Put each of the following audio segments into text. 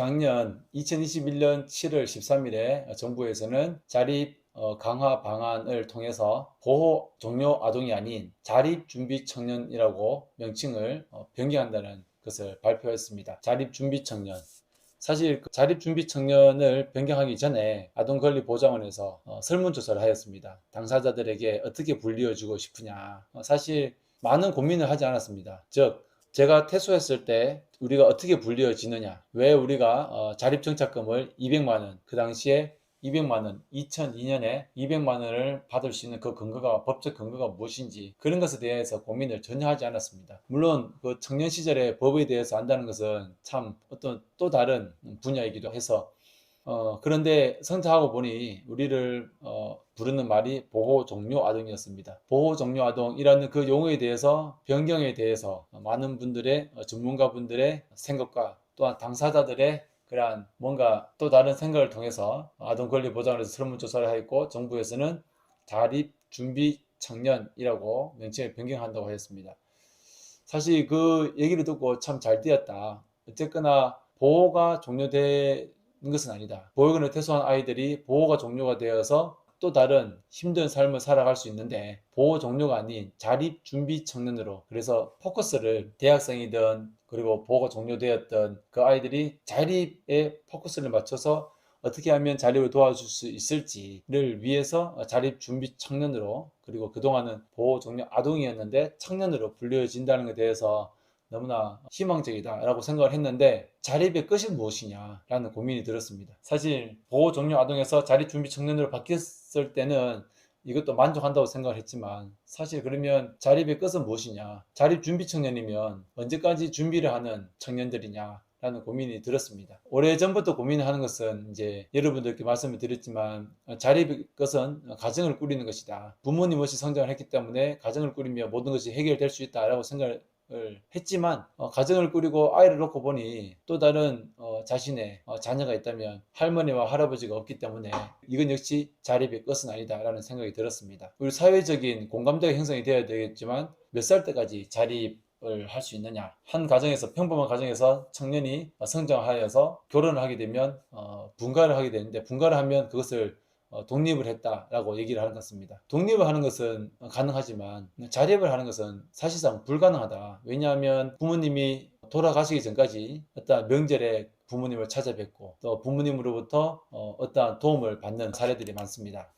작년 2021년 7월 13일에 정부에서는 자립 강화 방안을 통해서 보호 종료 아동이 아닌 자립준비 청년이라고 명칭을 변경한다는 것을 발표했습니다. 자립준비 청년. 사실 자립준비 청년을 변경하기 전에 아동권리보장원에서 설문조사를 하였습니다. 당사자들에게 어떻게 불리워주고 싶으냐. 사실 많은 고민을 하지 않았습니다. 즉 제가 퇴소했을 때 우리가 어떻게 불리워지느냐, 왜 우리가 자립정착금을 200만원, 그 당시에 200만원, 2002년에 200만원을 받을 수 있는 그 근거가, 법적 근거가 무엇인지, 그런 것에 대해서 고민을 전혀 하지 않았습니다. 물론 그 청년 시절에 법에 대해서 안다는 것은 참 어떤 또 다른 분야이기도 해서 그런데 성장하고 보니 우리를 부르는 말이 보호 종료 아동이었습니다. 보호 종료 아동이라는 그 용어에 대해서, 변경에 대해서 많은 분들의 전문가분들의 생각과 또한 당사자들의 그러한 뭔가 또 다른 생각을 통해서 아동 권리 보장을 위해서 설문조사를 하였고, 정부에서는 자립 준비 청년이라고 명칭을 변경한다고 하였습니다. 사실 그 얘기를 듣고 참 잘 되었다. 어쨌거나 보호가 종료된 것은 아니다. 보육원을 퇴소한 아이들이 보호가 종료가 되어서 또 다른 힘든 삶을 살아갈 수 있는데, 보호 종료가 아닌 자립 준비 청년으로, 그래서 포커스를 대학생이든 그리고 보호가 종료되었던 그 아이들이 자립에 포커스를 맞춰서 어떻게 하면 자립을 도와줄 수 있을지를 위해서 자립 준비 청년으로, 그리고 그동안은 보호 종료 아동이었는데 청년으로 불려진다는 것에 대해서 너무나 희망적이다라고 생각을 했는데, 자립의 끝이 무엇이냐 라는 고민이 들었습니다. 사실 보호 종료 아동에서 자립 준비 청년으로 바뀌었을 때는 이것도 만족한다고 생각을 했지만, 사실 그러면 자립의 끝은 무엇이냐, 자립 준비 청년이면 언제까지 준비를 하는 청년들이냐 라는 고민이 들었습니다. 오래전부터 고민을 하는 것은, 이제 여러분들께 말씀을 드렸지만, 자립의 것은 가정을 꾸리는 것이다. 부모님 없이 성장을 했기 때문에 가정을 꾸리면 모든 것이 해결될 수 있다라고 생각을 했지만, 가정을 꾸리고 아이를 놓고 보니 또 다른 자신의 자녀가 있다면 할머니와 할아버지가 없기 때문에 이건 역시 자립의 끝은 아니다라는 생각이 들었습니다. 우리 사회적인 공감대가 형성이 되어야 되겠지만, 몇 살 때까지 자립을 할 수 있느냐. 한 가정에서, 평범한 가정에서 청년이 성장하여서 결혼을 하게 되면 분가를 하게 되는데, 분가를 하면 그것을 독립을 했다라고 얘기를 하는 것 같습니다. 독립을 하는 것은 가능하지만 자립을 하는 것은 사실상 불가능하다. 왜냐하면 부모님이 돌아가시기 전까지 어떤 명절에 부모님을 찾아뵙고, 또 부모님으로부터 어떠한 도움을 받는 사례들이 많습니다.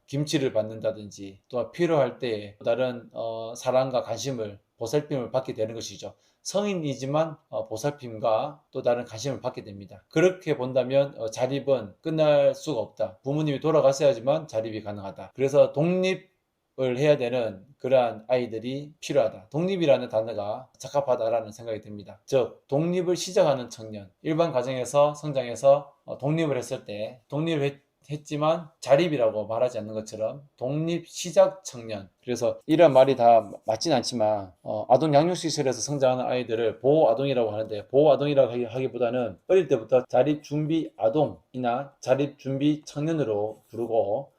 김치를 받는다든지, 또 필요할 때에 다른 사랑과 관심을, 보살핌을 받게 되는 것이죠. 성인이지만 보살핌과 또 다른 관심을 받게 됩니다. 그렇게 본다면 자립은 끝날 수가 없다. 부모님이 돌아가셔야지만 자립이 가능하다. 그래서 독립을 해야 되는 그러한 아이들이 필요하다. 독립이라는 단어가 적합하다라는 생각이 듭니다. 즉, 독립을 시작하는 청년, 일반 가정에서 성장해서 독립을 했을 때, 독립을 했지만 자립이라고 말하지 않는 것처럼 독립 시작 청년. 그래서 이런 말이 다 맞진 않지만 아동 양육시설에서 성장하는 아이들을 보호 아동이라고 하는데, 보호 아동이라고 하기보다는 어릴 때부터 자립 준비 아동이나 자립 준비 청년으로 부르고,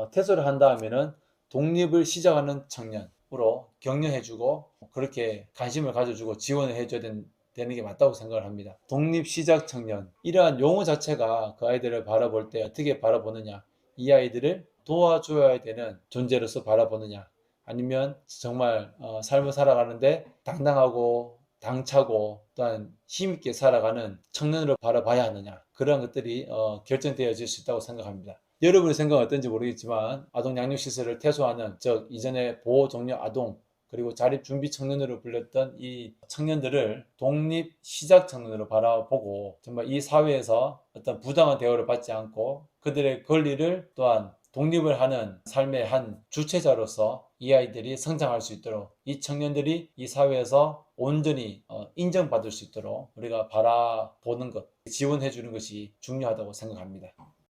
퇴소를 한 다음에는 독립을 시작하는 청년으로 격려해주고, 그렇게 관심을 가져주고 지원을 해줘야 되는 게 맞다고 생각을 합니다. 독립 시작 청년, 이러한 용어 자체가 그 아이들을 바라볼 때 어떻게 바라보느냐, 이 아이들을 도와줘야 되는 존재로서 바라보느냐, 아니면 정말 삶을 살아가는데 당당하고 당차고 또한 힘있게 살아가는 청년으로 바라봐야 하느냐, 그런 것들이 결정되어질 수 있다고 생각합니다. 여러분의 생각은 어떤지 모르겠지만, 아동 양육시설을 퇴소하는, 즉 이전에 보호 종료 아동 그리고 자립 준비 청년으로 불렸던 이 청년들을 독립 시작 청년으로 바라보고, 정말 이 사회에서 어떤 부당한 대우를 받지 않고 그들의 권리를, 또한 독립을 하는 삶의 한 주체자로서 이 아이들이 성장할 수 있도록, 이 청년들이 이 사회에서 온전히 인정받을 수 있도록 우리가 바라보는 것, 지원해 주는 것이 중요하다고 생각합니다.